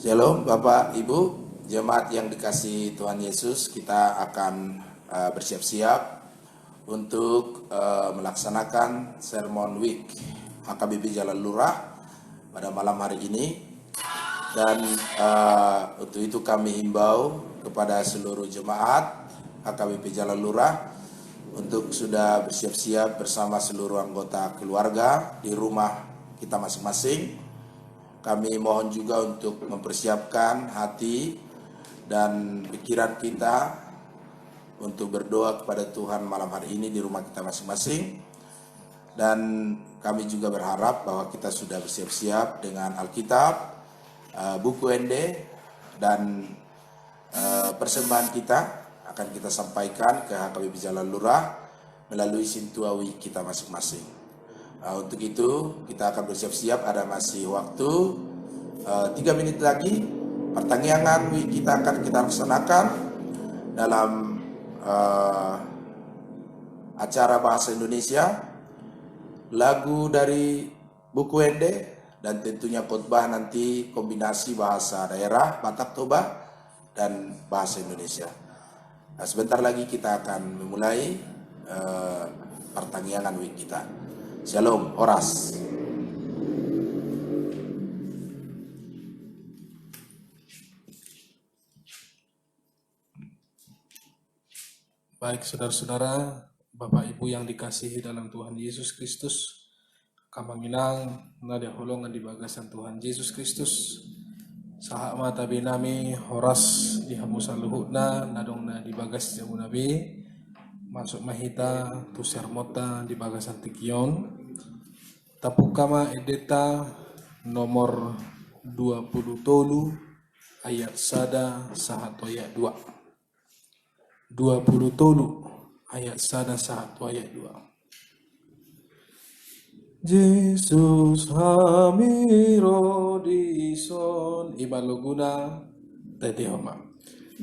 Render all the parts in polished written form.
Shalom Bapak Ibu, jemaat yang dikasihi Tuhan Yesus, kita akan bersiap-siap untuk melaksanakan Sermon Week HKBP Jalan Lurah pada malam hari ini. Dan untuk itu kami himbau kepada seluruh jemaat HKBP Jalan Lurah untuk sudah bersiap-siap bersama seluruh anggota keluarga di rumah kita masing-masing. Kami mohon juga untuk mempersiapkan hati dan pikiran kita untuk berdoa kepada Tuhan malam hari ini di rumah kita masing-masing. Dan kami juga berharap bahwa kita sudah bersiap-siap dengan Alkitab, buku ND, dan persembahan kita akan kita sampaikan ke HKBP Jalan Lurah melalui Sintuawi kita masing-masing. Untuk itu kita akan bersiap-siap, ada masih waktu 3 menit lagi. Pertanyaan kita akan kita laksanakan dalam acara bahasa Indonesia, lagu dari buku ND, dan tentunya khotbah nanti kombinasi bahasa daerah Batak Toba dan bahasa Indonesia. Sebentar lagi kita akan memulai pertanyaan kita. Shalom, Horas. Baik saudara-saudara, Bapak Ibu yang dikasihi dalam Tuhan Yesus Kristus, kamanginang nada holongan di bagasan Tuhan Yesus Kristus. Saha mata binami Horas di hamusan luhutna nadong na di bagas jauh nabi masuk mahita tu sermota di bagasan tikion tapuk kama edeta nomor 20 tolu ayat sada sahatu ayat 2 20 tolu ayat sada sahatu ayat 2. Yesus hamiro dison ibaloguna tetehoma.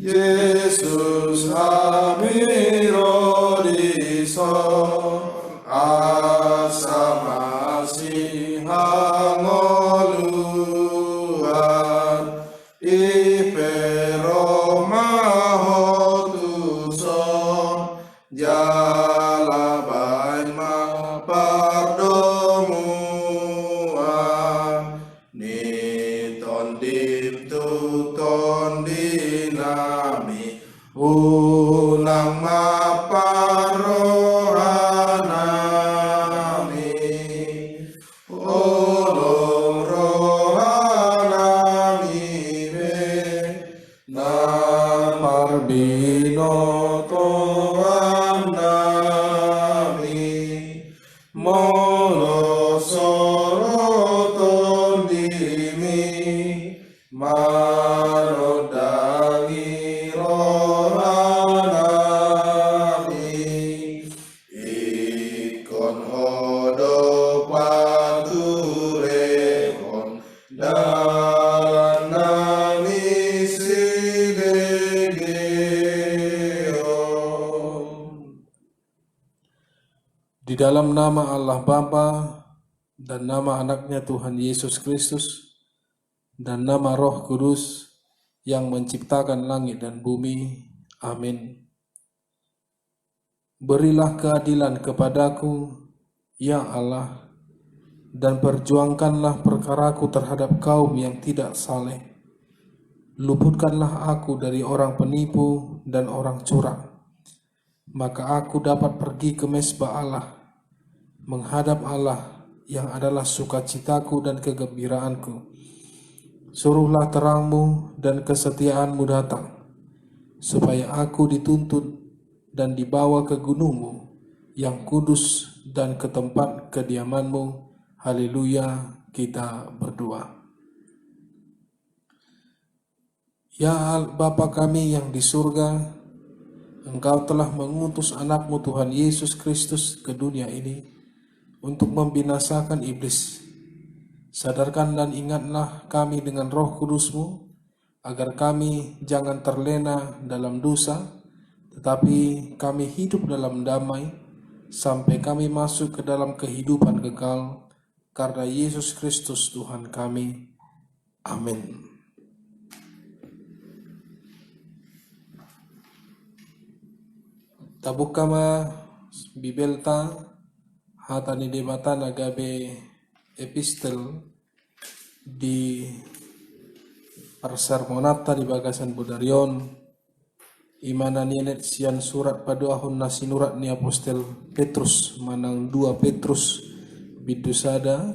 Yesus hamiro dison asa masih hangoluan ipero mahotuson jalabai mapardomuan ni tondim tuton dinami ulang maparohanami olong rohanami be naparbinoto nami monosoroton dimi marodangi rohanami ikon hodo paturehon dan nami sidegeon. Di dalam nama Allah Bapa dan nama anaknya Tuhan Yesus Kristus dan nama Roh Kudus yang menciptakan langit dan bumi. Amin. Berilah keadilan kepadaku, ya Allah, dan perjuangkanlah perkaraku terhadap kaum yang tidak saleh. Luputkanlah aku dari orang penipu dan orang curang, maka aku dapat pergi ke mezbah Allah, menghadap Allah yang adalah sukacitaku dan kegembiraanku. Suruhlah terangmu dan kesetiaanmu datang, supaya aku dituntut dan dibawa ke gunungmu yang kudus dan ke tempat kediamanmu. Haleluya, kita berdoa. Ya Bapa kami yang di surga, Engkau telah mengutus anakmu Tuhan Yesus Kristus ke dunia ini untuk membinasakan iblis. Sadarkan dan ingatlah kami dengan Roh Kudus-Mu, agar kami jangan terlena dalam dosa, tetapi kami hidup dalam damai, sampai kami masuk ke dalam kehidupan kekal, karena Yesus Kristus Tuhan kami. Amin. Tabukama bibelta hatani debata nagabe epistel di persermonata di bagasan Budarion imana nienet sian surat paduahon nasinurat ni apostel Petrus manang 2 Petrus bidu sada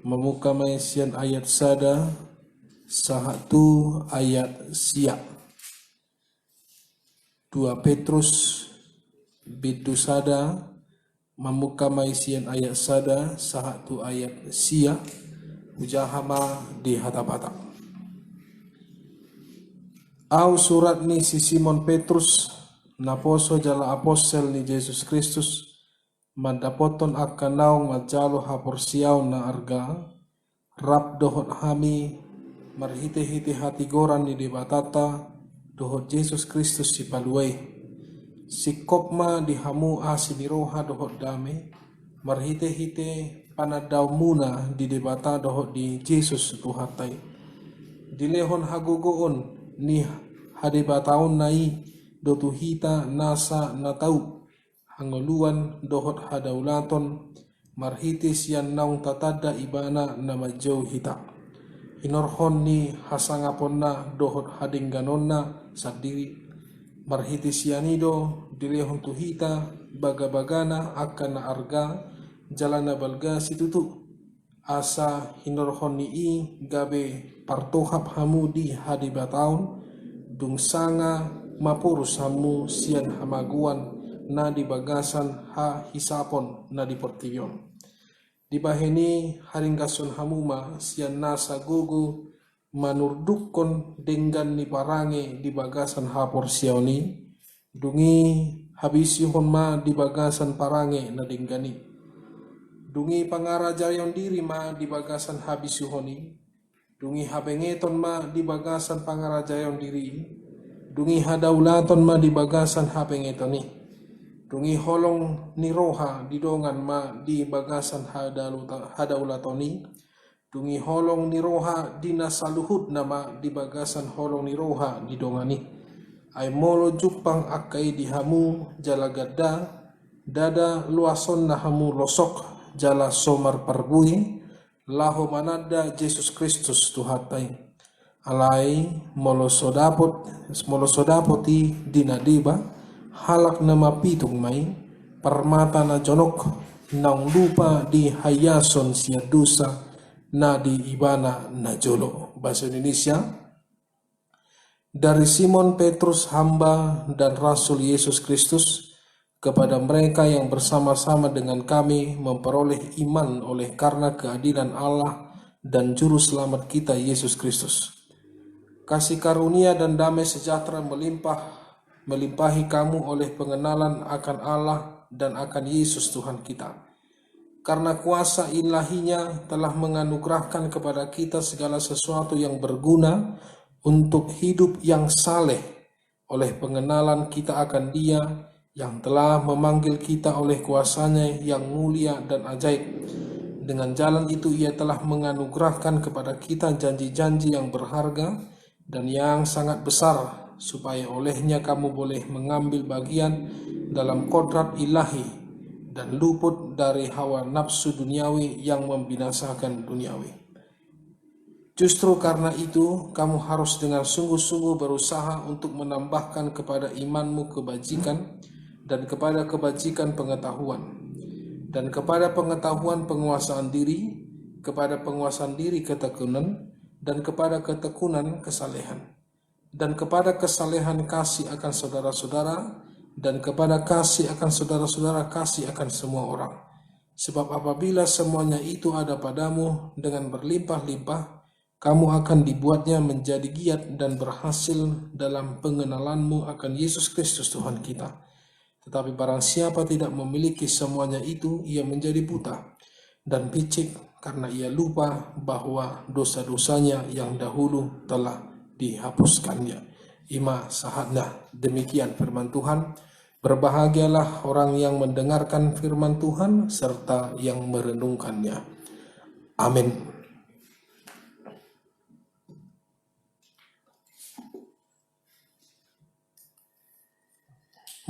memuka sian ayat sada sahatu ayat siap 2 Petrus bidu sada memuka sian ayat sada sahatu ayat siap ujahama di hatapata. Au surat ni si Simon Petrus naposo jala apostel ni Yesus Kristus mandapoton akan naung majalo haporsiaw na arga rap dohot hami marhite-hite hati goran ni debatata dohot Yesus Kristus si paluay si kopma dihamu asiniroha dohot dame marhite-hite panadaw muna di debata dohot di Yesus tuhatay dilehon hagogoon ni hadebataon nai dotuhita nasa natau hangoluan dohot hadaulaton marhitis yan naung tatada ibana na majau hita hinorhon ni hasangapon na dohot hadingganon na sadiri marhitis yanido dilehon tuhita bagabagana akan na arga jalana balga situtu asa hinorhon ni gabe partohap hamu di hadibataon dung sanga mapurus hamu sian hamaguan na di bagasan ha hisapon na di pertiyon di baheni haringgason hamuma sian nasa gugu manurdukon denggan ni parange di bagasan ha porsioni dungi habisihon ma di bagasan parange na denggani dungi pangarajayon diri ma di bagasan habisuhoni dungi habengeton ma di bagasan pangarajayon diri dungi hadaulaton ma di bagasan habengetoni dungi holong ni roha didongan ma di bagasan hadaulatoni dungi holong ni roha dinasaluhut nama di bagasan holong ni roha didongani ay molo jupang akai dihamu jalagadda dada luason na hamu losok jala somar parbui laho manada Yesus Kristus tuhatai alai molo sodapoti dinadiba halak nama pitung mai permata na jonok nang lupa di hayason sia dosa na di ibana na jolo. Bahasa Indonesia dari Simon Petrus hamba dan Rasul Yesus Kristus kepada mereka yang bersama-sama dengan kami memperoleh iman oleh karena keadilan Allah dan Juru Selamat kita Yesus Kristus. Kasih karunia dan damai sejahtera melimpahi kamu oleh pengenalan akan Allah dan akan Yesus Tuhan kita. Karena kuasa ilahinya telah menganugerahkan kepada kita segala sesuatu yang berguna untuk hidup yang saleh oleh pengenalan kita akan Dia yang telah memanggil kita oleh kuasanya yang mulia dan ajaib. Dengan jalan itu ia telah menganugerahkan kepada kita janji-janji yang berharga dan yang sangat besar, supaya olehnya kamu boleh mengambil bagian dalam kodrat ilahi dan luput dari hawa nafsu duniawi yang membinasakan duniawi. Justru karena itu, kamu harus dengan sungguh-sungguh berusaha untuk menambahkan kepada imanmu kebajikan, dan kepada kebajikan pengetahuan, dan kepada pengetahuan penguasaan diri, kepada penguasaan diri ketekunan, dan kepada ketekunan kesalehan, dan kepada kesalehan kasih akan saudara-saudara, dan kepada kasih akan saudara-saudara kasih akan semua orang. Sebab apabila semuanya itu ada padamu dengan berlimpah-limpah, kamu akan dibuatnya menjadi giat dan berhasil dalam pengenalanmu akan Yesus Kristus Tuhan kita. Tetapi barang siapa tidak memiliki semuanya itu, ia menjadi buta dan picik karena ia lupa bahwa dosa-dosanya yang dahulu telah dihapuskannya. Ima sahadna. Demikian firman Tuhan. Berbahagialah orang yang mendengarkan firman Tuhan serta yang merenungkannya. Amin.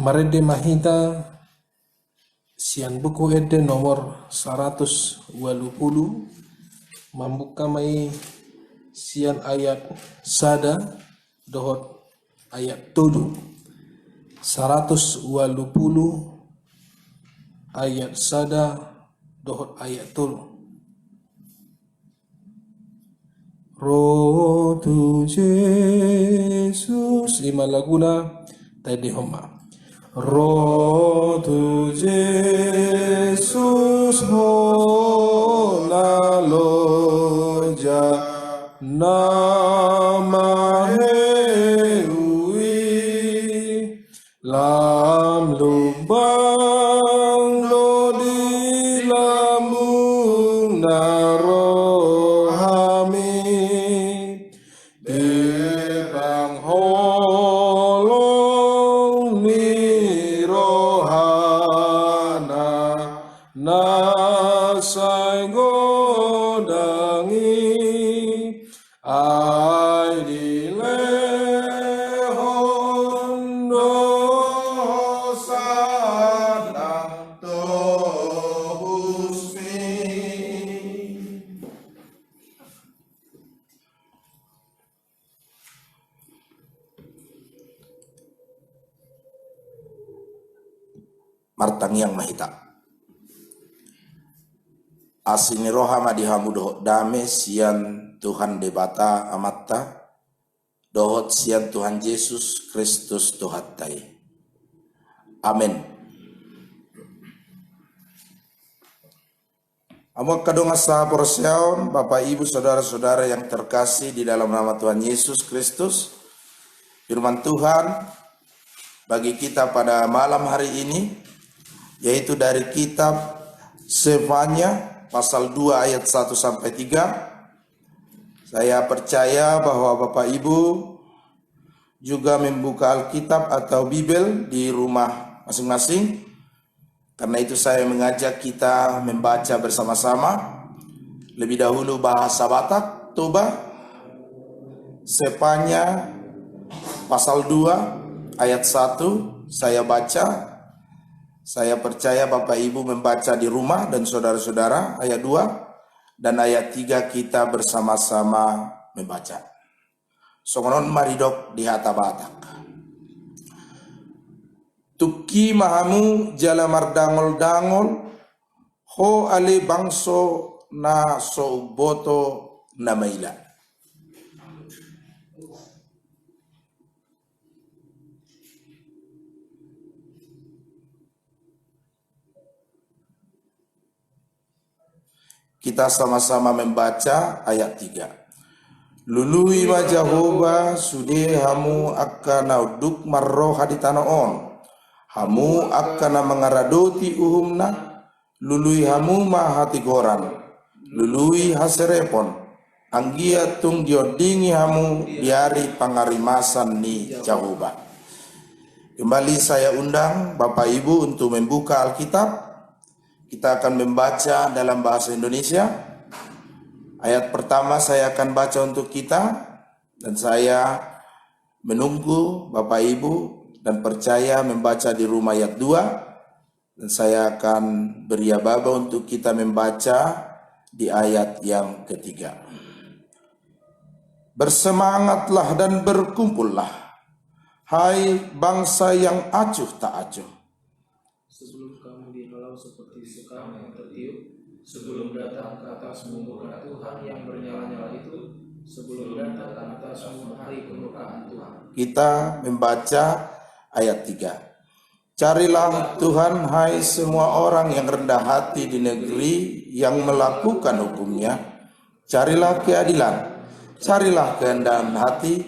Marede mahita sian buku ede nomor 180 membuka mai sian ayat sada dohot ayat 7 180 ayat sada dohot ayat 7. Roh tu Yesus lima laguna tadi homa. Roh tu Yesus ho naloja nama heui lam lubang lo di lambung narohami di bang holong ni rohana nasai godangi ai di lehon Hosana Tohusmi. Martang yang mahita. Asini rohama dihamu dohot dame sian Tuhan debata amatta dohot sian Tuhan Yesus Kristus dohattai. Amin. Amok kadung asa porsiaon Bapak Ibu saudara-saudara yang terkasih di dalam nama Tuhan Yesus Kristus. Firman Tuhan bagi kita pada malam hari ini yaitu dari kitab Sefanya pasal 2 ayat 1 sampai 3. Saya percaya bahwa Bapak Ibu juga membuka Alkitab atau Bible di rumah masing-masing. Karena itu saya mengajak kita membaca bersama-sama. Lebih dahulu bahasa Batak, Toba. Sefanya pasal 2 ayat 1 saya baca. Saya percaya Bapak Ibu membaca di rumah dan saudara-saudara ayat 2 dan ayat 3 kita bersama-sama membaca. Songonon maridok di hata Batak. Tuki mahamu jala mardangol-dangol ho ale bangso na soboto na maila. Kita sama-sama membaca ayat 3. Lului ma Jehovah sude hamu akana duk marro haditanaon. Hamu akana mengaradoti uhumna. Lului hamu ma hati goran. Lului haserepon. Anggia tung diodingi hamu diari pangarimasan ni Jehovah. Kembali saya undang Bapak Ibu untuk membuka Alkitab. Kita akan membaca dalam bahasa Indonesia. Ayat pertama saya akan baca untuk kita. Dan saya menunggu Bapak Ibu dan percaya membaca di rumah ayat 2. Dan saya akan beri baba untuk kita membaca di ayat yang ketiga. Bersemangatlah dan berkumpullah, hai bangsa yang acuh tak acuh. Sebelum kamu dihalau seperti sekam yang tertiup, sebelum datang ke atasmu murka Tuhan yang bernyala-nyala itu, sebelum datang ke atasmu hari kemurkaan Tuhan. Kita membaca ayat 3. Carilah Tuhan hai semua orang yang rendah hati di negeri yang melakukan hukumnya. Carilah keadilan, carilah kerendahan hati,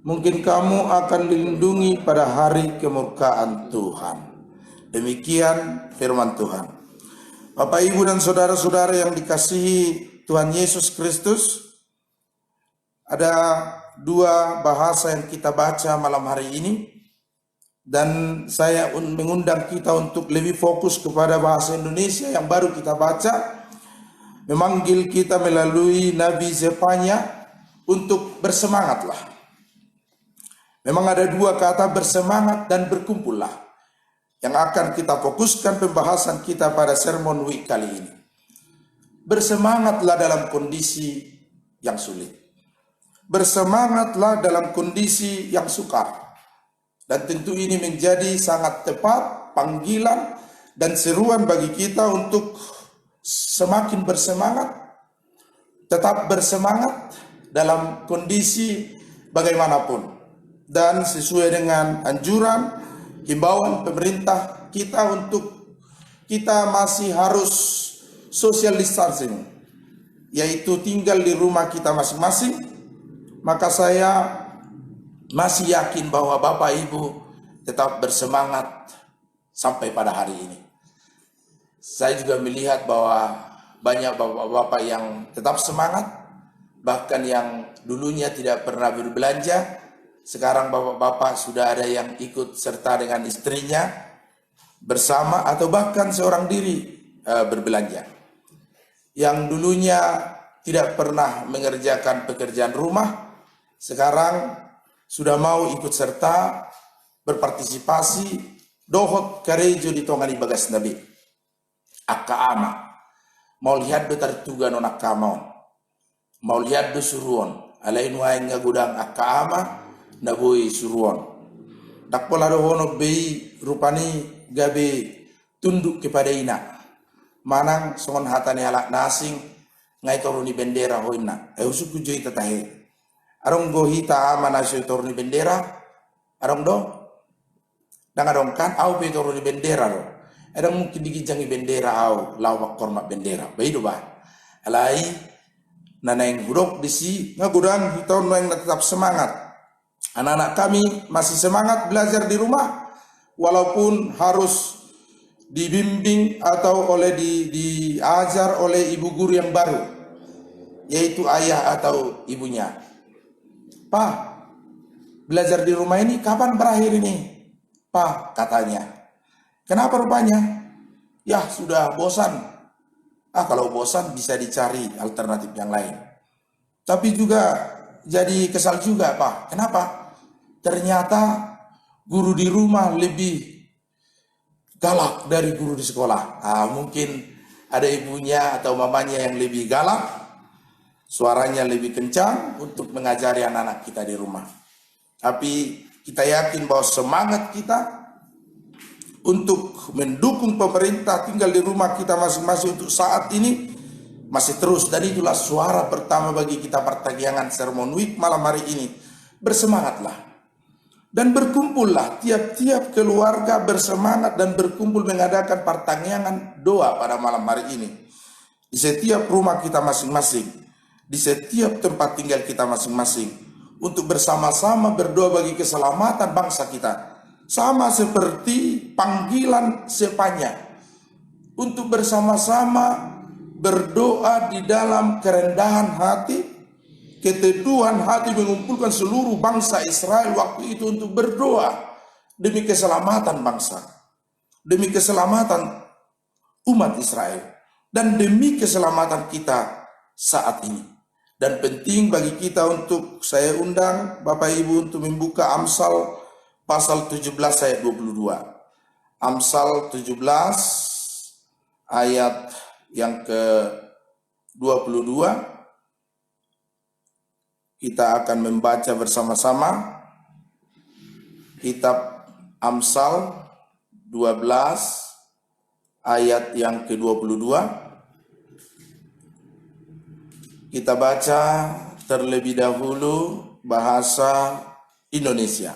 mungkin kamu akan dilindungi pada hari kemurkaan Tuhan. Demikian firman Tuhan. Bapak, Ibu, dan saudara-saudara yang dikasihi Tuhan Yesus Kristus, ada dua bahasa yang kita baca malam hari ini. Dan saya mengundang kita untuk lebih fokus kepada bahasa Indonesia yang baru kita baca. Memanggil kita melalui Nabi Sefanya untuk bersemangatlah. Memang ada dua kata, bersemangat dan berkumpullah. yang akan kita fokuskan pembahasan kita pada Sermon Week kali ini. Bersemangatlah dalam kondisi yang sulit. Bersemangatlah dalam kondisi yang sukar. Dan tentu ini menjadi sangat tepat panggilan dan seruan bagi kita untuk semakin bersemangat, tetap bersemangat dalam kondisi bagaimanapun. Dan sesuai dengan anjuran, himbauan pemerintah kita untuk kita masih harus social distancing, yaitu tinggal di rumah kita masing-masing. Maka saya masih yakin bahwa Bapak Ibu tetap bersemangat sampai pada hari ini. Saya juga melihat bahwa banyak bapak-bapak yang tetap semangat, bahkan yang dulunya tidak pernah berbelanja, sekarang bapak-bapak sudah ada yang ikut serta dengan istrinya bersama atau bahkan seorang diri berbelanja. Yang dulunya tidak pernah mengerjakan pekerjaan rumah, sekarang sudah mau ikut serta berpartisipasi dohot karejo di tongani bagas nabi. Akka ama mau lihat do tartuga non akka mau lihat do suruon alain wae ngagudang akka ama na boy suruon dak pola do hono bei rupani gabe tunduk kepada ina manang songon hatane alak nasing ngai toruni bendera hoina usuku joi tatahe arong go hita ama na toruni bendera arong do dangadong kan au pe toruni bendera do ada mungkin digijangi bendera au lau makormat bendera baido ba alai nanaing huruf disi ngagudang hitau yang tetap semangat. Anak-anak kami masih semangat belajar di rumah walaupun harus dibimbing atau oleh diajar oleh ibu guru yang baru, yaitu ayah atau ibunya. Pak, belajar di rumah ini kapan berakhir ini? Pak, katanya. Kenapa rupanya? Ya sudah bosan. Kalau bosan bisa dicari alternatif yang lain. Tapi juga jadi kesal juga, Pak. Kenapa? Ternyata guru di rumah lebih galak dari guru di sekolah. Mungkin ada ibunya atau mamanya yang lebih galak, suaranya lebih kencang untuk mengajari anak-anak kita di rumah. Tapi kita yakin bahwa semangat kita untuk mendukung pemerintah tinggal di rumah kita masing-masing untuk saat ini masih terus. Dan itulah suara pertama bagi kita pertagihan Sermon Week malam hari ini. Bersemangatlah dan berkumpullah, tiap-tiap keluarga bersemangat dan berkumpul mengadakan pertanggihan doa pada malam hari ini di setiap rumah kita masing-masing, di setiap tempat tinggal kita masing-masing, untuk bersama-sama berdoa bagi keselamatan bangsa kita. Sama seperti panggilan sepanjang untuk bersama-sama berdoa di dalam kerendahan hati, keteduhan hati, mengumpulkan seluruh bangsa Israel waktu itu untuk berdoa demi keselamatan bangsa, demi keselamatan umat Israel, dan demi keselamatan kita saat ini. Dan penting bagi kita untuk saya undang Bapak Ibu untuk membuka Amsal pasal 17 ayat 22. Amsal 17 ayat yang ke-22. Kita akan membaca bersama-sama kitab Amsal 12 ayat yang ke-22. Kita baca terlebih dahulu bahasa Indonesia.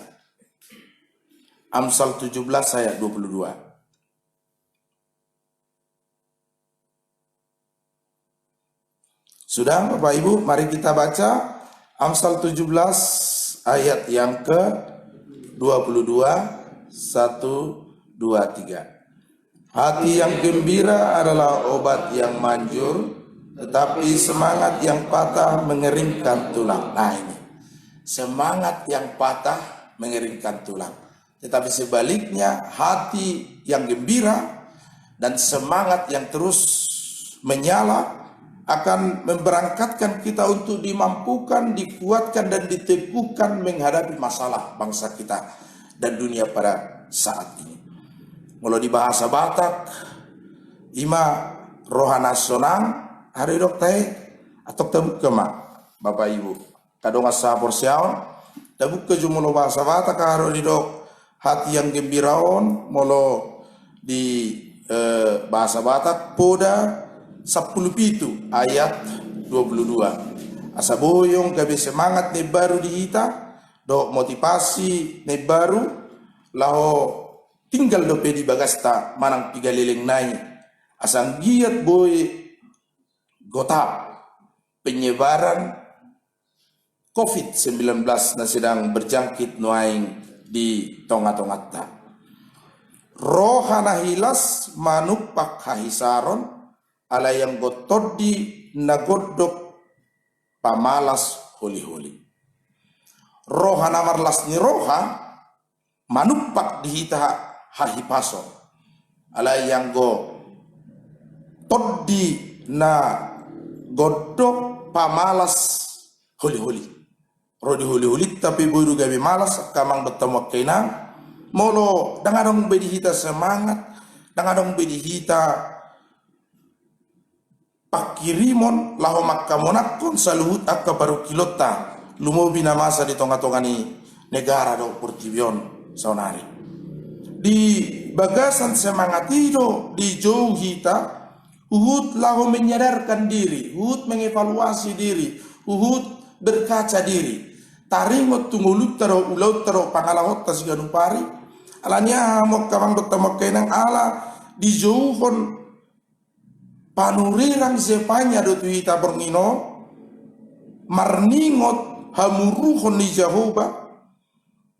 Amsal 17 ayat 22. Sudah Bapak Ibu, mari kita baca Amsal 17 ayat yang ke-22. 1, 2, 3. Hati yang gembira adalah obat yang manjur, tetapi semangat yang patah mengeringkan tulang. Nah ini, semangat yang patah mengeringkan tulang. Tetapi sebaliknya, hati yang gembira dan semangat yang terus menyala akan memberangkatkan kita untuk dimampukan, dikuatkan, dan diteguhkan menghadapi masalah bangsa kita dan dunia pada saat ini. Molo di bahasa Batak ima rohana sonang hari dok tai atau tabuk kema Bapak Ibu kadonga sapor siaon tabuk ke jumulo bahasa Batak haro di dok hati yang gembiraon molo di bahasa Batak poda 10 ayat 22 asa boyong gabe semangat ne baru di hita do motivasi ne baru laho tinggal dope di bagasta manang pigalileng nai asang giat boy gotap penyebaran COVID-19 na sedang berjangkit nuaing di tonga-tongatta. Rohana hilas manupak hahisaron ala yang gotodi nagodok pamalas holi-holi. Rohana marlas ni roha manupak dihita hahipaso ala yang go todi na godok pamalas holi-holi. Rodi holi-holi tapi boy gabi malas kamang bertemu kena molo dangadong bedi hita semangat dangadong bedi hita pakirimon laho makkamonakon saluhut akka baru kilota lumobi na masa di tonga-tonga ni negara do portibion saunari di bagasan semangat itu di jauh hita uhud laho menyadarkan diri uhud mengevaluasi diri uhud berkaca diri taringot tunggulut taro ulau taro pangalahot tasiganupari alanya mo kamang bertemu kenang ala dijauhon panurirang zepanya do tuhita berngino marningot hamuruhon ni Jehovah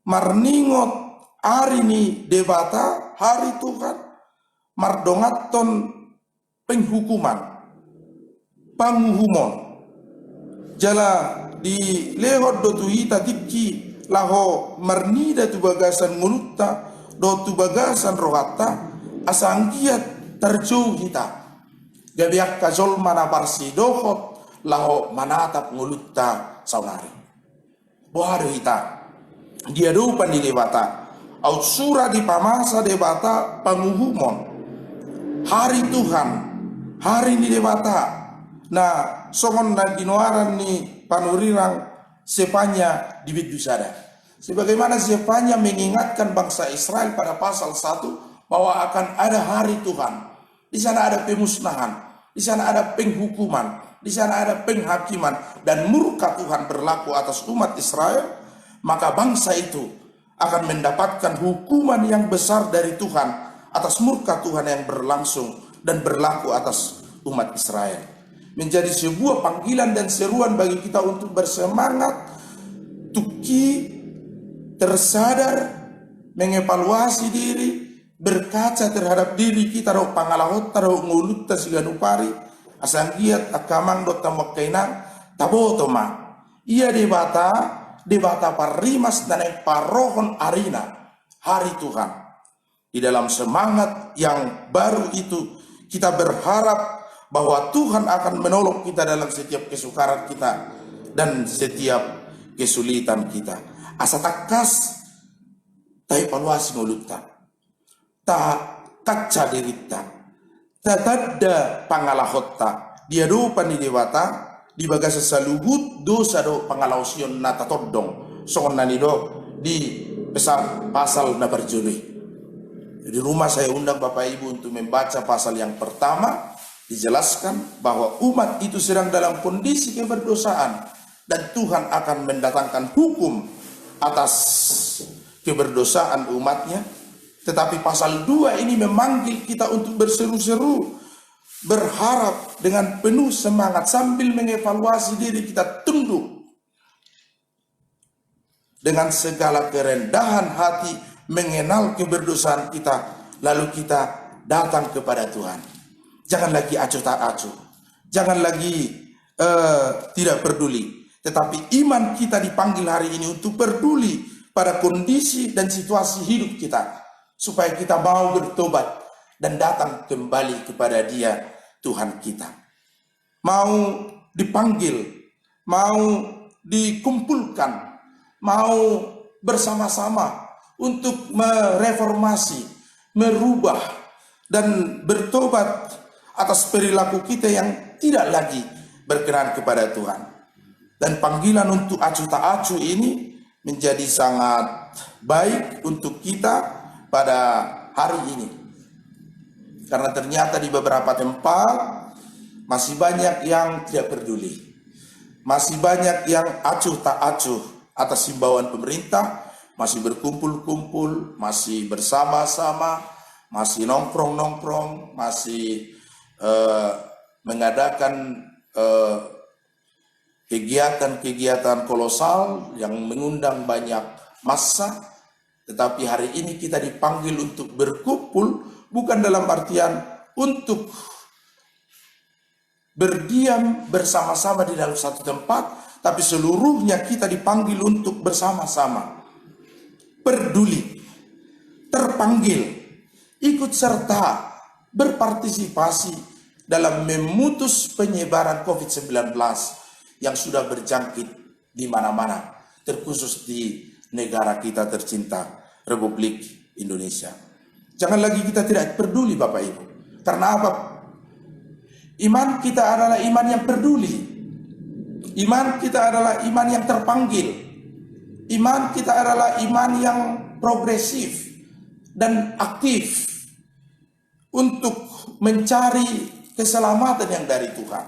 marningot hari ni debata hari Tuhan mardongaton penghukuman panguhumon jala di lehot do tuhita tikki laho marnida tu bagasan mulutta do tu bagasan rohata asangkiat terjauh hita gabiak kajol mana parsi dohot laho manatap ngulutta saunari bohado hita dia dupan di debata autsura di pamasa debata panguhumon hari Tuhan hari ni debata nah songon na ginoaran ni panurirang sepanya di Bidusada. Sebagaimana sepanya mengingatkan bangsa Israel pada pasal 1 bahwa akan ada hari Tuhan. Di sana ada pemusnahan, di sana ada penghukuman, di sana ada penghakiman dan murka Tuhan berlaku atas umat Israel, maka bangsa itu akan mendapatkan hukuman yang besar dari Tuhan atas murka Tuhan yang berlangsung dan berlaku atas umat Israel. Menjadi sebuah panggilan dan seruan bagi kita untuk bersemangat, tuki, tersadar, mengevaluasi diri, berkaca terhadap diri kita, ro pangalahot, ro ngulut tasiganupari, asanggiat akamang do tamakainan, tabotoma. Ia debata parimas dan parohon arina, hari Tuhan. Di dalam semangat yang baru itu, kita berharap bahwa Tuhan akan menolong kita dalam setiap kesukaran kita dan setiap kesulitan kita. Asa takas ta evaluasi ngulutta ta kaca dirita ta tadda pangalahotta dia dupan di dewata di bagasa saluhut dosa do pangalausion na tatodong songon nani do di pasal na berjuli. Di rumah saya undang Bapak Ibu untuk membaca pasal yang pertama. Dijelaskan bahwa umat itu sedang dalam kondisi keberdosaan dan Tuhan akan mendatangkan hukum atas keberdosaan umatnya. Tetapi pasal 2 ini memanggil kita untuk berseru-seru, berharap dengan penuh semangat sambil mengevaluasi diri kita tunduk dengan segala kerendahan hati mengenal keberdosaan kita, lalu kita datang kepada Tuhan. Jangan lagi acuh tak acuh, jangan lagi tidak peduli. Tetapi iman kita dipanggil hari ini untuk peduli pada kondisi dan situasi hidup kita, supaya kita mau bertobat dan datang kembali kepada Dia, Tuhan kita. Mau dipanggil, mau dikumpulkan, mau bersama-sama untuk mereformasi, merubah dan bertobat atas perilaku kita yang tidak lagi berkenan kepada Tuhan. Dan panggilan untuk acuh tak acuh ini menjadi sangat baik untuk kita pada hari ini. Karena ternyata di beberapa tempat masih banyak yang tidak peduli. Masih banyak yang acuh tak acuh atas himbauan pemerintah, masih berkumpul-kumpul, masih bersama-sama, masih nongkrong-nongkrong, masih mengadakan kegiatan-kegiatan kolosal yang mengundang banyak massa. Tetapi hari ini kita dipanggil untuk berkumpul, bukan dalam artian untuk berdiam bersama-sama di dalam satu tempat, tapi seluruhnya kita dipanggil untuk bersama-sama, peduli, terpanggil, ikut serta, berpartisipasi dalam memutus penyebaran COVID-19 yang sudah berjangkit di mana-mana, terkhusus di negara kita tercinta, Republik Indonesia. Jangan lagi kita tidak peduli, Bapak Ibu. Karena apa? Iman kita adalah iman yang peduli. Iman kita adalah iman yang terpanggil. Iman kita adalah iman yang progresif dan aktif untuk mencari keselamatan yang dari Tuhan,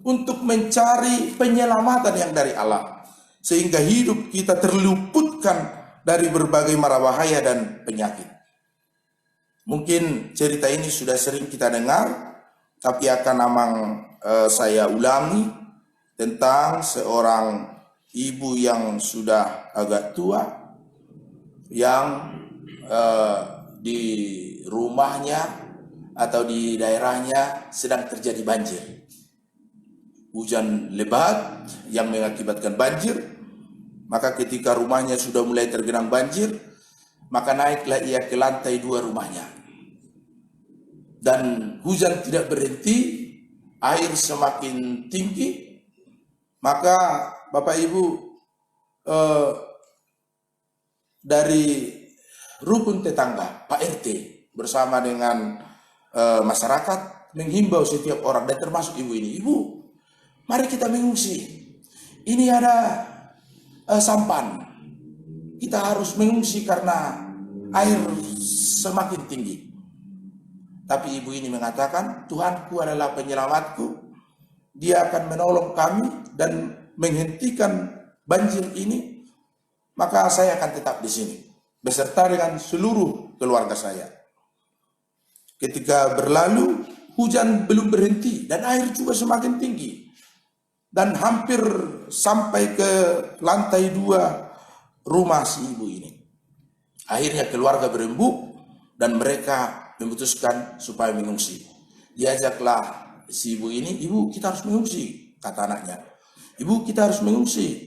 untuk mencari penyelamatan yang dari Allah, sehingga hidup kita terluputkan dari berbagai mara bahaya dan penyakit. Mungkin cerita ini sudah sering kita dengar, tapi akan saya ulangi tentang seorang ibu yang sudah agak tua, yang di rumahnya atau di daerahnya sedang terjadi banjir. Hujan lebat yang mengakibatkan banjir, maka ketika rumahnya sudah mulai tergenang banjir, maka naiklah ia ke lantai 2 rumahnya. Dan hujan tidak berhenti, air semakin tinggi, maka Bapak Ibu dari rukun tetangga, Pak RT bersama dengan masyarakat menghimbau setiap orang, dan termasuk ibu ini, ibu, mari kita mengungsi. Ini ada sampan, kita harus mengungsi karena air semakin tinggi. Tapi ibu ini mengatakan, Tuhanku adalah penyelamatku, Dia akan menolong kami dan menghentikan banjir ini, maka saya akan tetap di sini beserta dengan seluruh keluarga saya. Ketika berlalu, hujan belum berhenti dan air juga semakin tinggi, dan hampir sampai ke lantai 2 rumah si ibu ini. Akhirnya keluarga berembuk dan mereka memutuskan supaya mengungsi. Diajaklah si ibu ini, ibu kita harus mengungsi, kata anaknya. Ibu kita harus mengungsi.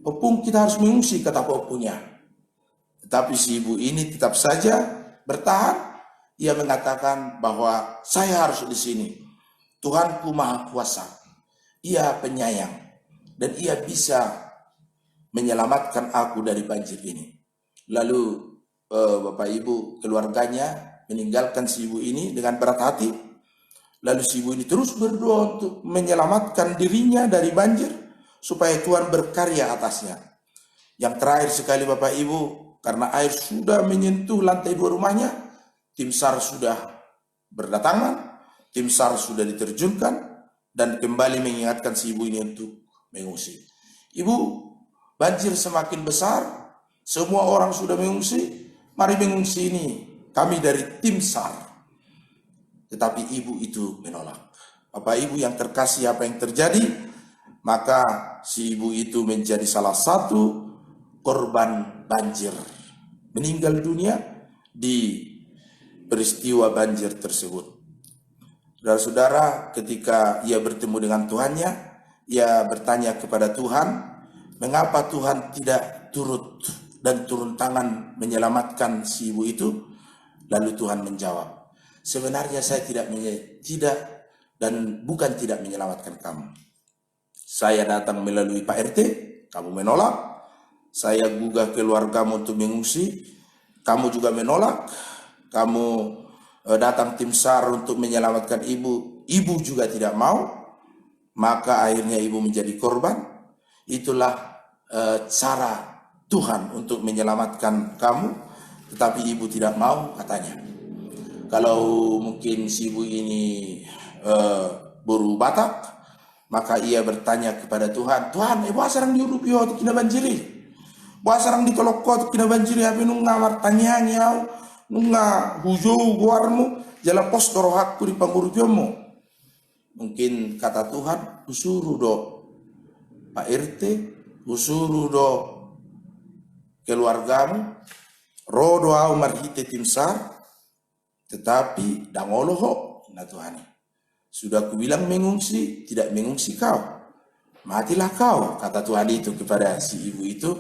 Opung kita harus mengungsi, kata opunya. Tetapi si ibu ini tetap saja bertahan. Ia mengatakan bahwa saya harus di sini. Tuhanku Maha Kuasa. Ia penyayang dan ia bisa menyelamatkan aku dari banjir ini. Lalu Bapak Ibu keluarganya meninggalkan si ibu ini dengan berat hati. Lalu si ibu ini terus berdoa untuk menyelamatkan dirinya dari banjir, supaya Tuhan berkarya atasnya. Yang terakhir sekali Bapak Ibu, karena air sudah menyentuh lantai 2 rumahnya, tim SAR sudah berdatangan, tim SAR sudah diterjunkan, dan kembali mengingatkan si ibu ini untuk mengungsi. Ibu, banjir semakin besar, semua orang sudah mengungsi, mari mengungsi ini. Kami dari tim SAR. Tetapi ibu itu menolak. Bapak Ibu yang terkasih, apa yang terjadi? Maka si ibu itu menjadi salah satu korban banjir. Meninggal dunia di peristiwa banjir tersebut. Saudara-saudara, ketika ia bertemu dengan Tuhannya, ia bertanya kepada Tuhan, mengapa Tuhan tidak turut dan turun tangan menyelamatkan si ibu itu? Lalu Tuhan menjawab, sebenarnya saya tidak dan bukan tidak menyelamatkan kamu. Saya datang melalui Pak RT, kamu menolak. Saya gugah keluargamu untuk mengungsi, kamu juga menolak. kamu datang tim SAR untuk menyelamatkan ibu, ibu juga tidak mau, maka akhirnya ibu menjadi korban. Itulah cara Tuhan untuk menyelamatkan kamu, tetapi ibu tidak mau katanya. Kalau mungkin si ibu ini buru Batak, maka ia bertanya kepada Tuhan, Tuhan, sarang diurup yo kina banjiri. Sarang ditolok ko kina banjiri api nunga martanya nyau, nunga hujau guarmu, jala pos dorohakku di pangurjomu. Mungkin kata Tuhan, usuru do Pak RT, usuru do keluargamu, rodo au marhite tim SAR, tetapi dangoloho na Tuhani. Sudah kubilang mengungsi, tidak mengungsi kau. Matilah kau, kata Tuhan itu kepada si ibu itu,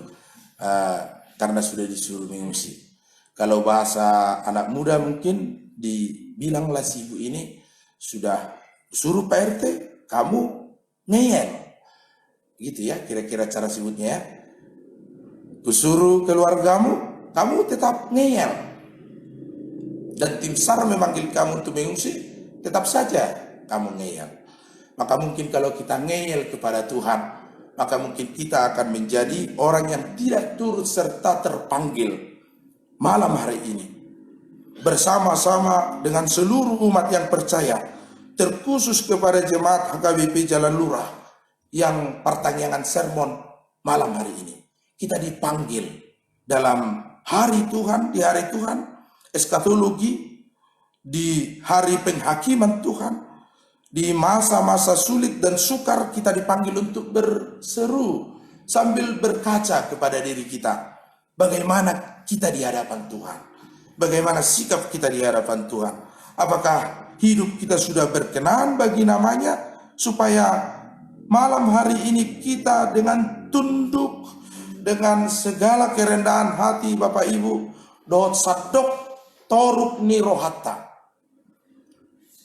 karena sudah disuruh mengungsi. Kalau bahasa anak muda mungkin dibilanglah si ibu ini, sudah suruh Pak RT, kamu ngeyel. Gitu ya, kira-kira cara sebutnya ya. Kusuruh keluargamu, kamu tetap ngeyel. Dan tim SAR memanggil kamu untuk mengungsi, tetap saja kamu ngeyel. Maka mungkin kalau kita ngeyel kepada Tuhan, maka mungkin kita akan menjadi orang yang tidak turut serta terpanggil malam hari ini. Bersama-sama dengan seluruh umat yang percaya, terkhusus kepada jemaat HKBP Jalan Lurah yang pertanyaan sermon malam hari ini. Kita dipanggil dalam hari Tuhan, di hari Tuhan, eskatologi, di hari penghakiman Tuhan, di masa-masa sulit dan sukar kita dipanggil untuk berseru sambil berkaca kepada diri kita. Bagaimana kita di hadapan Tuhan? Bagaimana sikap kita di hadapan Tuhan? Apakah hidup kita sudah berkenan bagi namanya, supaya malam hari ini kita dengan tunduk, dengan segala kerendahan hati Bapak Ibu, dot sadok toruk ni rohatta,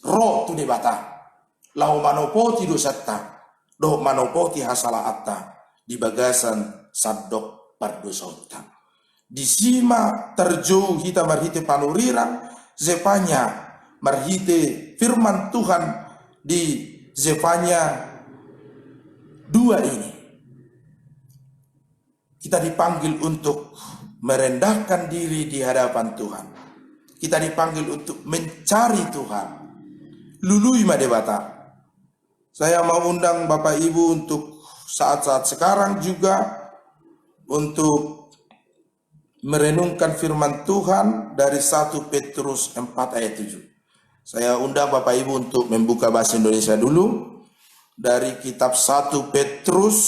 roh tu ni bata, lau manopoti dosatta, doh manopoti hasalaata, di bagasan sadok pardosauta. Di sima terjauh hita marhite panurirang, zepanya marhite firman Tuhan di Zefanya 2 ini. Kita dipanggil untuk merendahkan diri di hadapan Tuhan. Kita dipanggil untuk mencari Tuhan. Lului madebata. Saya mau undang Bapak Ibu untuk saat-saat sekarang juga untuk merenungkan firman Tuhan dari 1 Petrus 4 ayat 7. Saya undang Bapak Ibu untuk membuka bahasa Indonesia dulu dari kitab 1 Petrus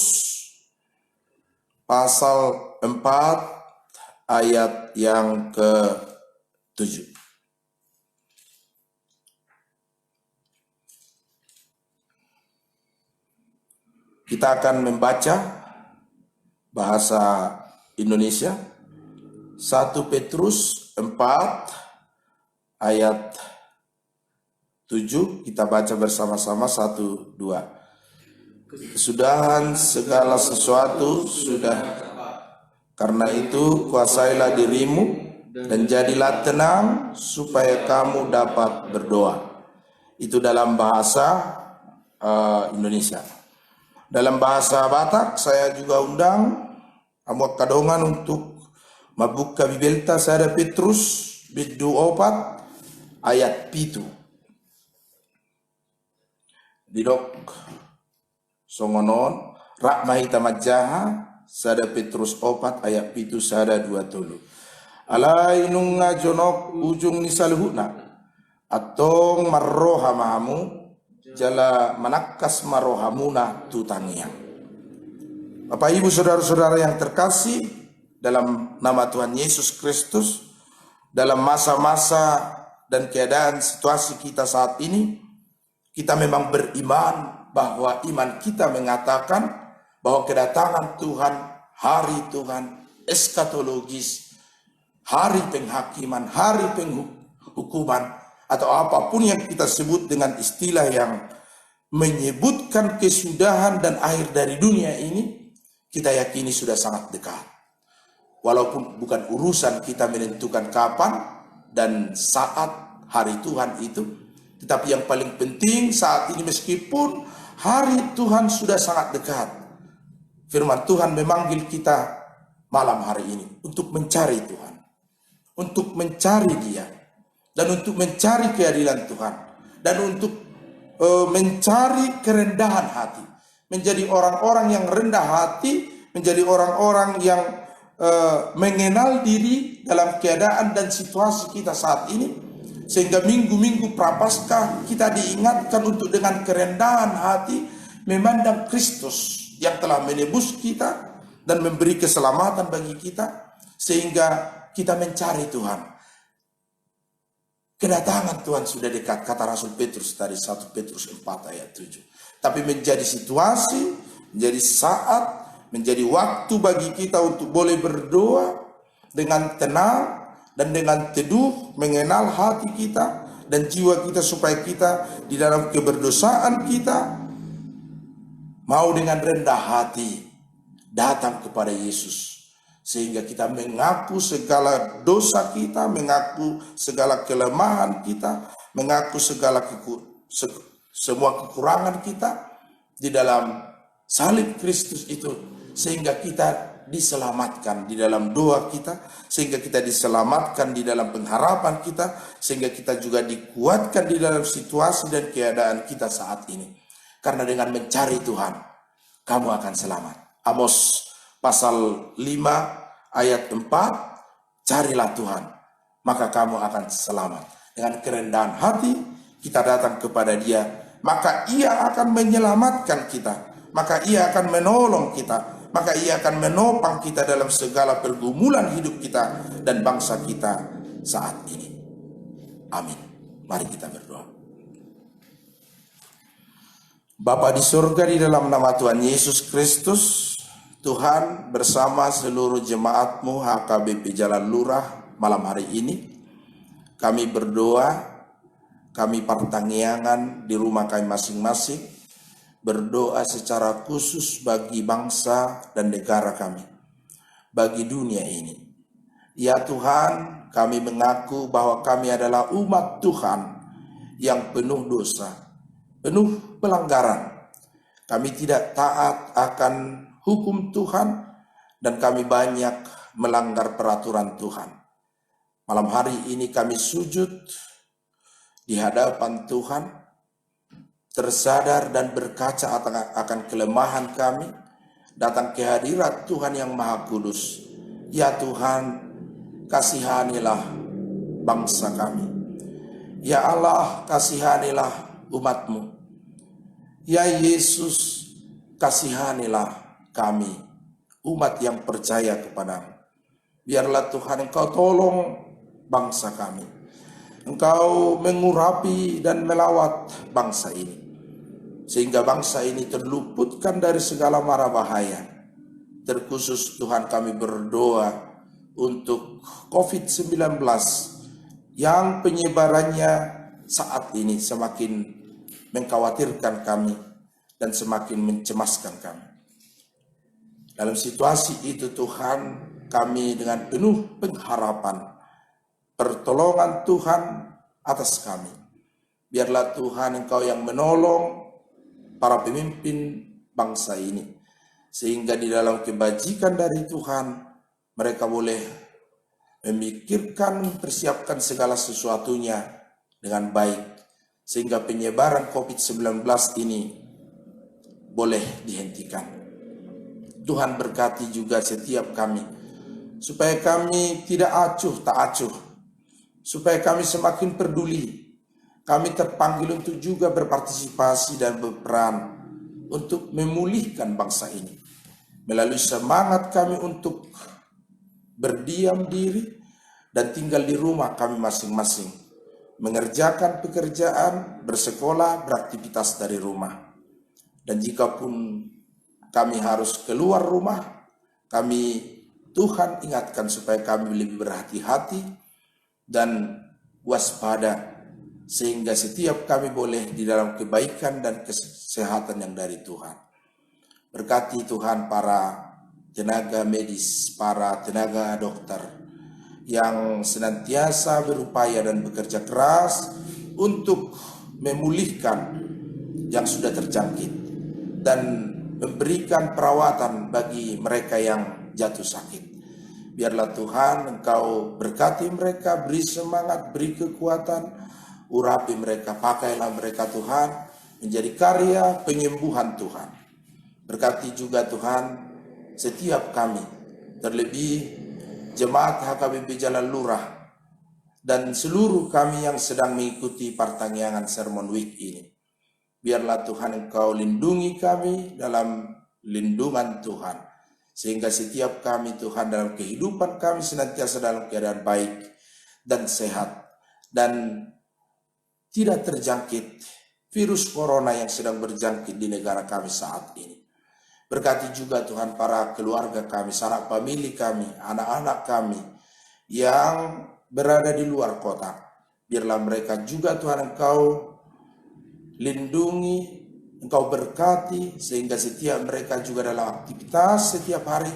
pasal 4 ayat yang ke-7. Kita akan membaca bahasa Indonesia 1 Petrus 4 ayat 7. Kita baca bersama-sama 1, 2. Kesudahan segala sesuatu sudah, karena itu kuasailah dirimu dan jadilah tenang supaya kamu dapat berdoa. Itu dalam bahasa Indonesia. Dalam bahasa Batak saya juga undang amuak kadongan untuk mabuka bibelta sada Petrus bidu 4 ayat 7. Didok songonon rakmahi tamajaha sada Petrus 4 ayat 7 sada 2 tulu. Alai nunga jonok ujung nisalhuna atong marroha mahamu jala manakkas marohamuna tutangiang. Bapak Ibu saudara-saudara yang terkasih dalam nama Tuhan Yesus Kristus, dalam masa-masa dan keadaan situasi kita saat ini, kita memang beriman bahwa iman kita mengatakan bahwa kedatangan Tuhan, hari Tuhan, eskatologis, hari penghakiman, hari penghukuman, atau apapun yang kita sebut dengan istilah yang menyebutkan kesudahan dan akhir dari dunia ini, kita yakini sudah sangat dekat. Walaupun bukan urusan kita menentukan kapan, dan saat hari Tuhan itu. Tetapi yang paling penting saat ini, meskipun hari Tuhan sudah sangat dekat, firman Tuhan memanggil kita malam hari ini untuk mencari Tuhan, untuk mencari Dia, dan untuk mencari keadilan Tuhan, dan untuk mencari kerendahan hati, menjadi orang-orang yang rendah hati, menjadi orang-orang yang mengenal diri dalam keadaan dan situasi kita saat ini, sehingga minggu-minggu prapaskah kita diingatkan untuk dengan kerendahan hati memandang Kristus yang telah menebus kita dan memberi keselamatan bagi kita, sehingga kita mencari Tuhan. Kedatangan Tuhan sudah dekat, kata Rasul Petrus dari 1 Petrus 4 ayat 7. Tapi menjadi situasi, menjadi saat, menjadi waktu bagi kita untuk boleh berdoa dengan tenang dan dengan teduh, mengenal hati kita dan jiwa kita, supaya kita di dalam keberdosaan kita mau dengan rendah hati datang kepada Yesus, sehingga kita mengaku segala dosa kita, mengaku segala kelemahan kita, mengaku segala semua kekurangan kita di dalam salib Kristus itu, sehingga kita diselamatkan di dalam doa kita, sehingga kita diselamatkan di dalam pengharapan kita, sehingga kita juga dikuatkan di dalam situasi dan keadaan kita saat ini. Karena dengan mencari Tuhan, kamu akan selamat. Amos pasal 5 ayat 4, carilah Tuhan, maka kamu akan selamat. Dengan kerendahan hati kita datang kepada Dia, maka Ia akan menyelamatkan kita, maka Ia akan menolong kita, maka Ia akan menopang kita dalam segala pergumulan hidup kita dan bangsa kita saat ini. Amin. Mari kita berdoa. Bapa di surga, di dalam nama Tuhan Yesus Kristus, Tuhan bersama seluruh jemaat-Mu HKBP Jalan Lurah malam hari ini, kami berdoa, kami pertanggiangan di rumah kami masing-masing, berdoa secara khusus bagi bangsa dan negara kami, bagi dunia ini. Ya Tuhan, kami mengaku bahwa kami adalah umat Tuhan yang penuh dosa, penuh pelanggaran. Kami tidak taat akan hukum Tuhan, dan kami banyak melanggar peraturan Tuhan. Malam hari ini kami sujud di hadapan Tuhan, tersadar dan berkaca akan kelemahan kami, datang ke hadirat Tuhan yang Maha Kudus. Ya Tuhan, kasihanilah bangsa kami. Ya Allah, kasihanilah umat-Mu. Ya Yesus, kasihanilah kami, umat yang percaya kepadamu. Biarlah Tuhan Engkau tolong bangsa kami. Engkau mengurapi dan melawat bangsa ini, sehingga bangsa ini terluputkan dari segala mara bahaya. Terkhusus Tuhan kami berdoa untuk COVID-19 yang penyebarannya saat ini semakin mengkhawatirkan kami dan semakin mencemaskan kami. Dalam situasi itu Tuhan, kami dengan penuh pengharapan pertolongan Tuhan atas kami. Biarlah Tuhan Engkau yang menolong para pemimpin bangsa ini, sehingga di dalam kebajikan dari Tuhan mereka boleh memikirkan, mempersiapkan segala sesuatunya dengan baik, sehingga penyebaran COVID-19 ini boleh dihentikan. Tuhan berkati juga setiap kami, supaya kami tidak acuh tak acuh, supaya kami semakin peduli. Kami terpanggil untuk juga berpartisipasi dan berperan untuk memulihkan bangsa ini, melalui semangat kami untuk berdiam diri dan tinggal di rumah kami masing-masing, mengerjakan pekerjaan, bersekolah, beraktivitas dari rumah. Dan jikapun kami harus keluar rumah, kami Tuhan ingatkan supaya kami lebih berhati-hati dan waspada, sehingga setiap kami boleh di dalam kebaikan dan kesehatan yang dari Tuhan. Berkati Tuhan para tenaga medis, para tenaga dokter yang senantiasa berupaya dan bekerja keras untuk memulihkan yang sudah terjangkit dan memberikan perawatan bagi mereka yang jatuh sakit. Biarlah Tuhan Engkau berkati mereka, beri semangat, beri kekuatan, urapi mereka, pakailah mereka Tuhan menjadi karya penyembuhan Tuhan. Berkati juga Tuhan setiap kami, terlebih jemaat HKBP Jalan Lurah dan seluruh kami yang sedang mengikuti pertanyaan Sermon Week ini. Biarlah Tuhan Engkau lindungi kami dalam lindungan Tuhan, sehingga setiap kami Tuhan dalam kehidupan kami senantiasa dalam keadaan baik dan sehat dan tidak terjangkit virus corona yang sedang berjangkit di negara kami saat ini. Berkati juga Tuhan para keluarga kami, sanak famili kami, anak-anak kami yang berada di luar kota. Biarlah mereka juga Tuhan Engkau lindungi, Engkau berkati, sehingga setiap mereka juga dalam aktivitas setiap hari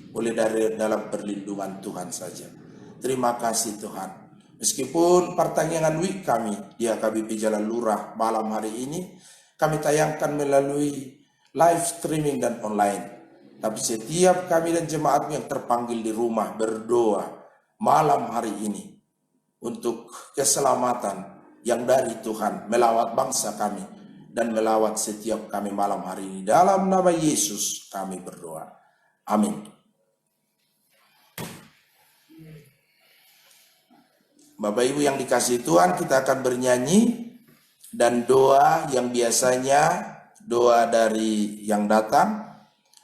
boleh dari dalam perlindungan Tuhan saja. Terima kasih Tuhan. Meskipun pertanyaan week kami di HKBP Jalan Lurah malam hari ini kami tayangkan melalui live streaming dan online, tapi setiap kami dan jemaat yang terpanggil di rumah berdoa malam hari ini untuk keselamatan yang dari Tuhan melawat bangsa kami dan melawat setiap kami malam hari ini. Dalam nama Yesus kami berdoa. Amin. Bapak Ibu yang dikasihi Tuhan, kita akan bernyanyi dan doa yang biasanya doa dari yang datang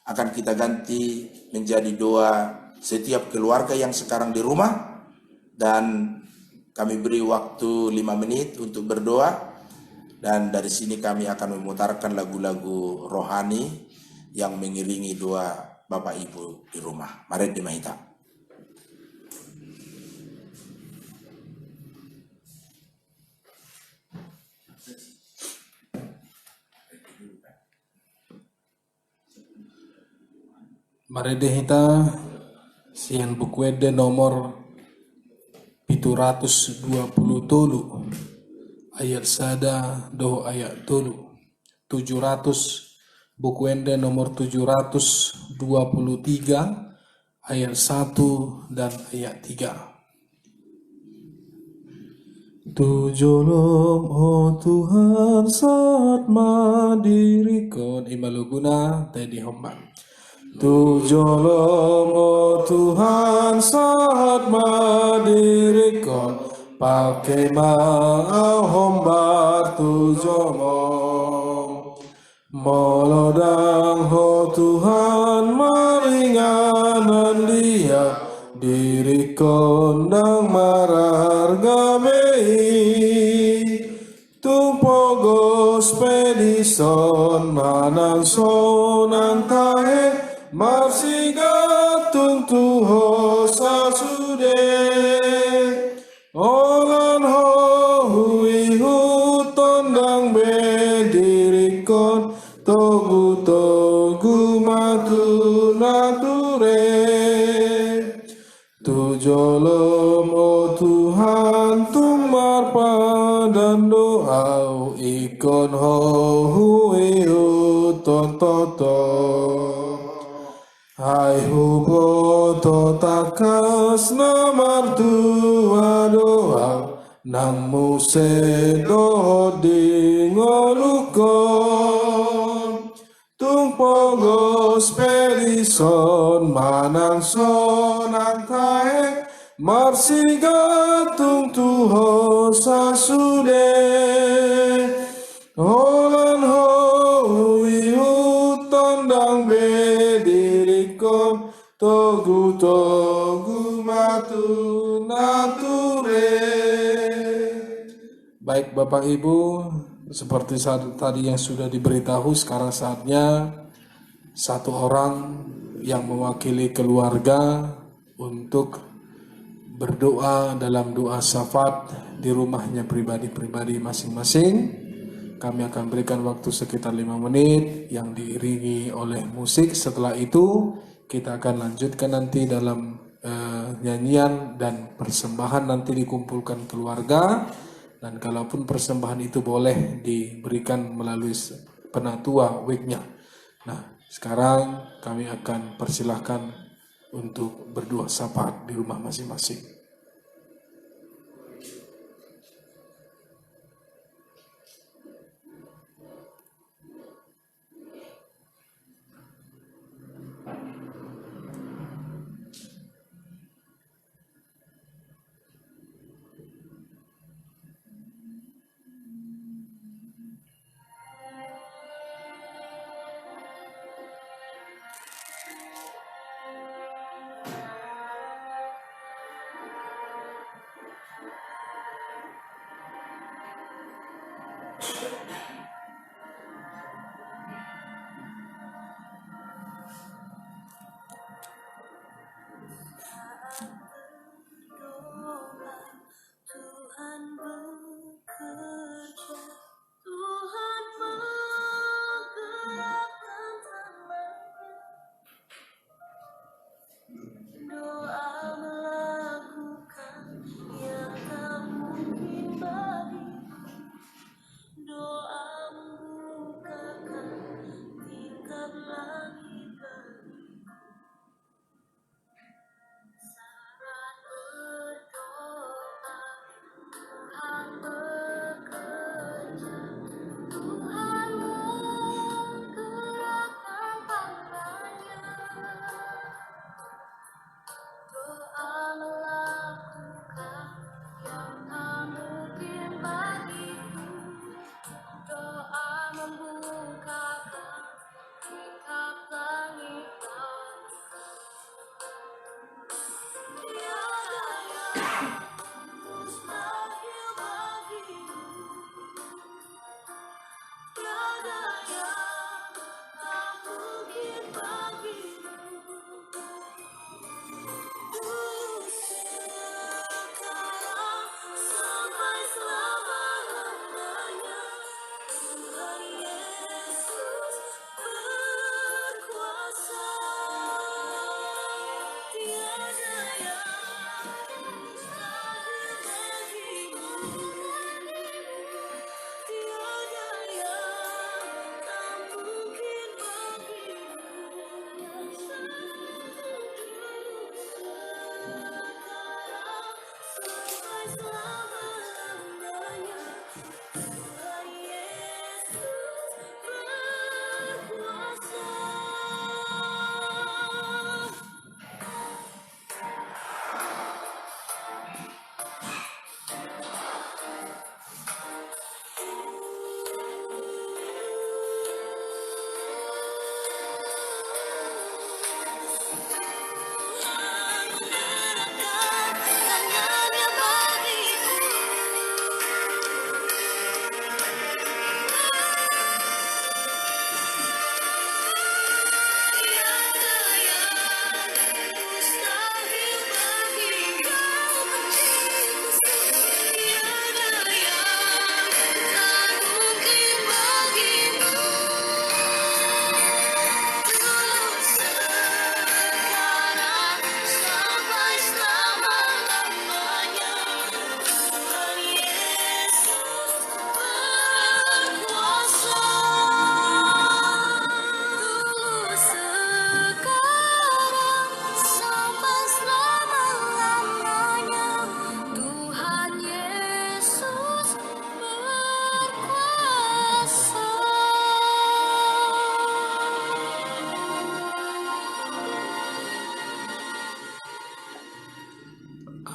akan kita ganti menjadi doa setiap keluarga yang sekarang di rumah, dan kami beri waktu 5 menit untuk berdoa, dan dari sini kami akan memutarkan lagu-lagu rohani yang mengiringi doa Bapak Ibu di rumah. Mari dimainkan. Mari kita sian bukuede nomor 720 ayat sada do ayat tulu. 700 bukuende nomor 723 ayat 1 dan ayat 3. Tujolom oh Tuhan saat madirikan imaluguna tadi homba. Tujolom oh Tuhan saat madirikan pakai mau hombar tujolom molodang oh Tuhan maringanan dia diri kondang mararga mei tumpogos pedison manang sonan tahe marsigatung tuho sasude olan ho hui hutondang bedirikon togu togu matu nature. Tujolom oh Tuhan tumar padan doa ikon ho hui huton toto. Hai hubo to takas namar tua doa nang muse do dingolukon tung pogos perison manang sonan tae marsiga tung tuho sasude olan ho tondang bedirikon togu togu matu nature. Baik Bapak Ibu, seperti tadi yang sudah diberitahu, sekarang saatnya satu orang yang mewakili keluarga untuk berdoa dalam doa syafaat di rumahnya pribadi-pribadi masing-masing. Kami akan berikan waktu sekitar 5 menit yang diiringi oleh musik. Setelah itu kita akan lanjutkan nanti dalam nyanyian dan persembahan nanti dikumpulkan keluarga, dan kalaupun persembahan itu boleh diberikan melalui penatua wig-nya. Nah, sekarang kami akan persilahkan untuk berdoa syafaat di rumah masing-masing. Tuhan bekerja, Tuhan menggerakkan tangannya. Doa melakukan yang tak mungkin bagiku. Doa membukakan tingkap langit bagiku. Saat berdoa, Tuhan bekerja, Tuhan menggerakkan tangannya. Doa melakukan yang tak mungkin bagiku. Doa membukakan tingkap langit bagiku. Tiada yang mustahil bagimu. Tiada yang tak mungkin bagimu. Dulu sekarang sampai selama-lamanya, Tuhan Yesus berkuasa. Tiada yang mustahil bagimu. Tiada yang tak mungkin bagimu. Sampai selama-lamanya, Tuhan Yesus berkuasa. Menggerakkan tangannya bagiku. Tiada yang mustahil bagimu. Tiada yang tak mungkin bagimu. Dulu sekarang sampai selama-lamanya, Tuhan Yesus berkuasa. Dulu sekarang sampai selama-lamanya, Tuhan Yesus berkuasa.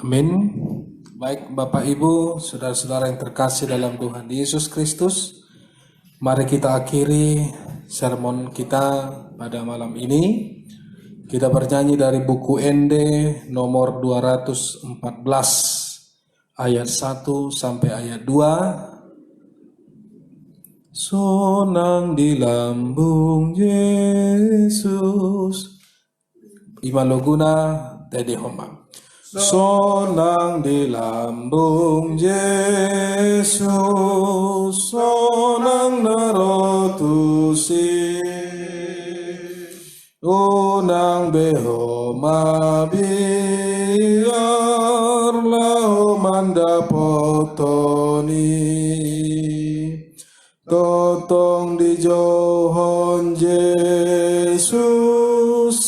Amin. Baik Bapak Ibu, saudara-saudara yang terkasih dalam Tuhan Yesus Kristus, mari kita akhiri sermon kita pada malam ini. Kita bernyanyi dari buku ND nomor 214 ayat 1 sampai ayat 2. Sonang di lambung Yesus. Imaloguna Tede Homa. Sonang di lambung Yesus, sonang narotusi, unang behoma bi Totong di johon Yesus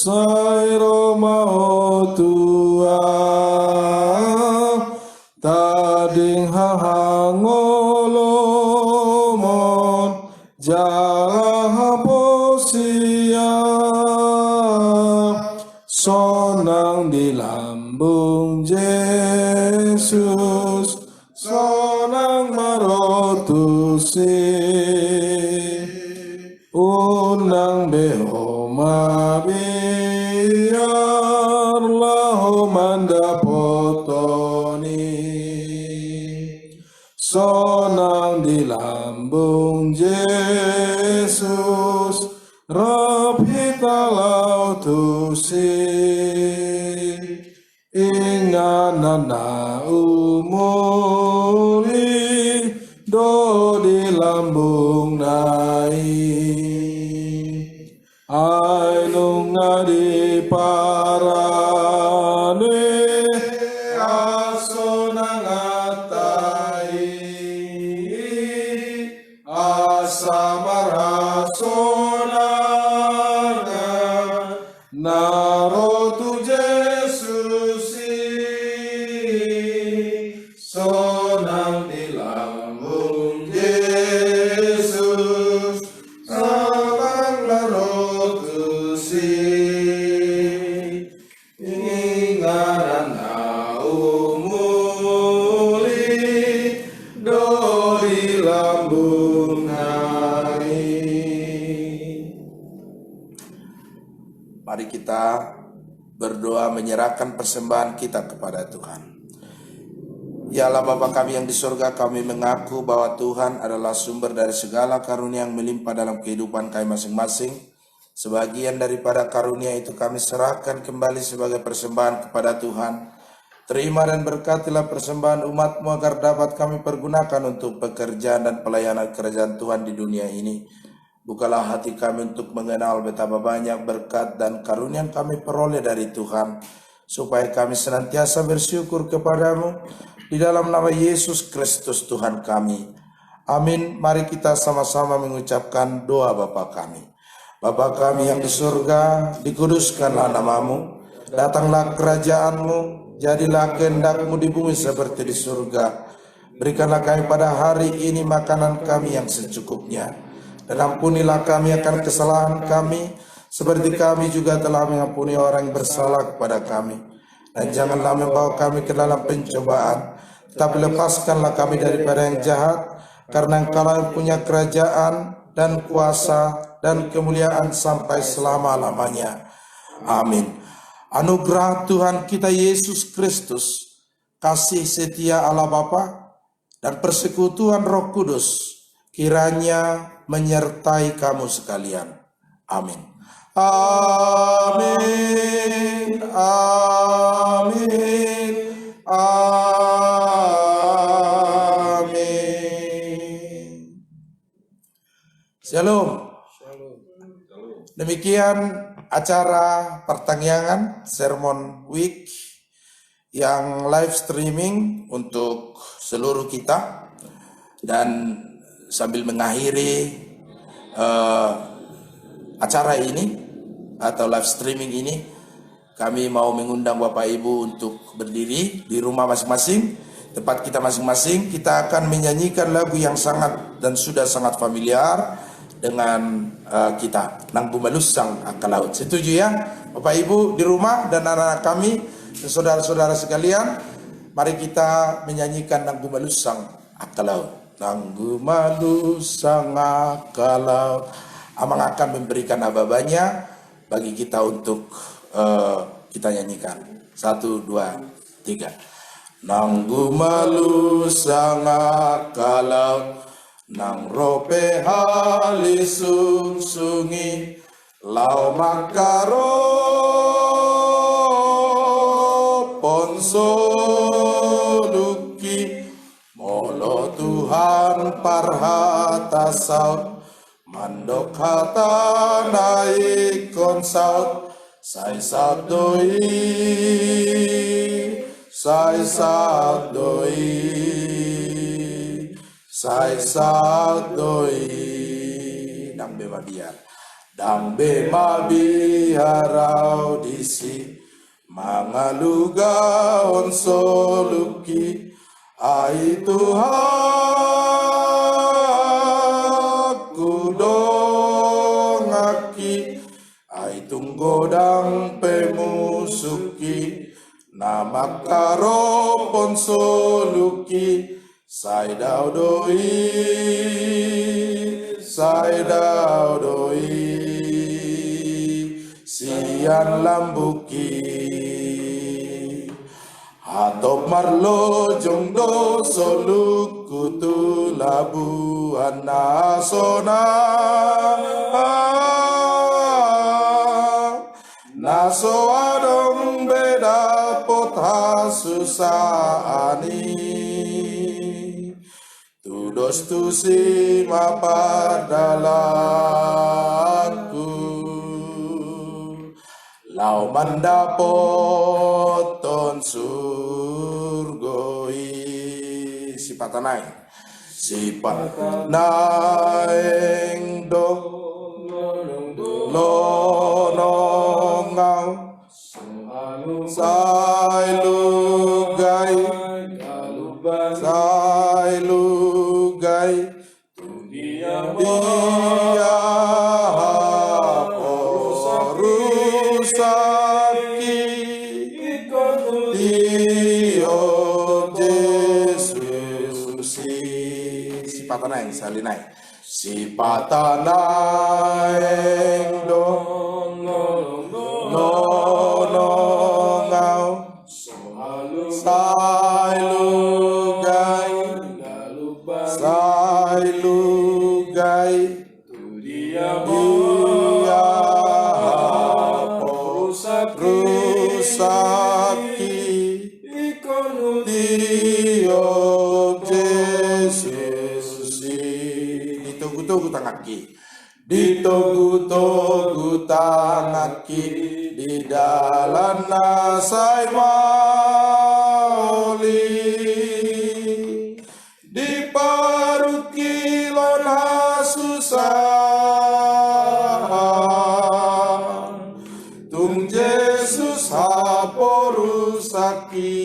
sai Roma tua tading hahangolomon jahaposia sonang di lambung Yesus sonang marotusi unang behoma biarlah homanda potoni sonang di lambung Yesus rapita lautusi inganana umuli do di lambung nai ainunga di parane asonang atai asamarasonanga narotu Yesusi sonang di lambung Yesus sonang narotusi ingaran umuli dori lambung nai. Mari kita berdoa menyerahkan persembahan kita kepada Tuhan. Ya Allah Bapa kami yang di surga, kami mengaku bahwa Tuhan adalah sumber dari segala karunia yang melimpah dalam kehidupan kami masing-masing. Sebagian daripada karunia itu kami serahkan kembali sebagai persembahan kepada Tuhan. Terima dan berkatilah persembahan umat-Mu agar dapat kami pergunakan untuk pekerjaan dan pelayanan kerajaan Tuhan di dunia ini. Bukalah hati kami untuk mengenal betapa banyak berkat dan karunia yang kami peroleh dari Tuhan, supaya kami senantiasa bersyukur kepadamu di dalam nama Yesus Kristus Tuhan kami. Amin. Mari kita sama-sama mengucapkan doa Bapa kami. Bapa kami yang di surga, dikuduskanlah namamu, datanglah kerajaanmu, jadilah kehendak-Mu di bumi seperti di surga. Berikanlah kami pada hari ini makanan kami yang secukupnya. Dan ampunilah kami akan kesalahan kami, seperti kami juga telah mengampuni orang yang bersalah kepada kami. Dan janganlah membawa kami ke dalam pencobaan, tetapi lepaskanlah kami daripada yang jahat, karena Engkau yang punya kerajaan dan kuasa dan kemuliaan sampai selama-lamanya. Amin. Anugerah Tuhan kita Yesus Kristus, kasih setia Allah Bapa, dan persekutuan Roh Kudus kiranya menyertai kamu sekalian. Amin. Amin. Amin. Amin. Shalom. Demikian acara pertangyangan Sermon Week yang live streaming untuk seluruh kita. Dan sambil mengakhiri acara ini atau live streaming ini, kami mau mengundang Bapak Ibu untuk berdiri di rumah masing-masing, tempat kita masing-masing. Kita akan menyanyikan lagu yang sangat dan sudah sangat familiar dengan kita, Nang Bumalusang Akal Laut. Setuju ya Bapak Ibu di rumah dan anak-anak kami dan saudara-saudara sekalian? Mari kita menyanyikan Nang Bumalusang Akal Laut. Nang Bumalusang Akal Laut. Amang akan memberikan ababanya bagi kita untuk kita nyanyikan. 1, 2, 3. Nang Bumalusang Akal Laut, nang rope hali sungsungi lau makaro ponso duki molo Tuhan parhata saut mandok hata naik konsaut sai sadoi sai sadoi dambe mabiar harau disi mangaluga on soluki ai Tuhan kudongaki ai tunggodang pemusuki nama karo ponsoluki sai daudoi sian lambuki atop marlo jongdo soluku tu labuan nasona naso adong beda potha susani tudos tu si mapadalatku lau mandapoton surgoi sipatanai do lonongau sai lugai dia porusaki Dio Yesus sipatanai salinai sipatanai do lonongau sai lugai dia porusaki Dio Yesus ditunggu-tunggu tangaki di dalam nasai mauli di paruki lona susah tung Yesus haporusaki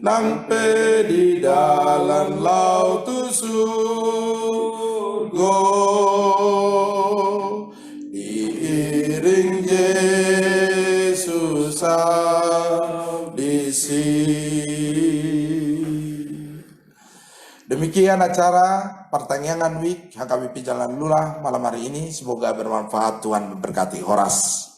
nampe di dalam laut surga diiring Yesus abdisi. Demikian acara pertanyaan week HKBP Jalan Lula malam hari ini. Semoga bermanfaat. Tuhan memberkati. Horas.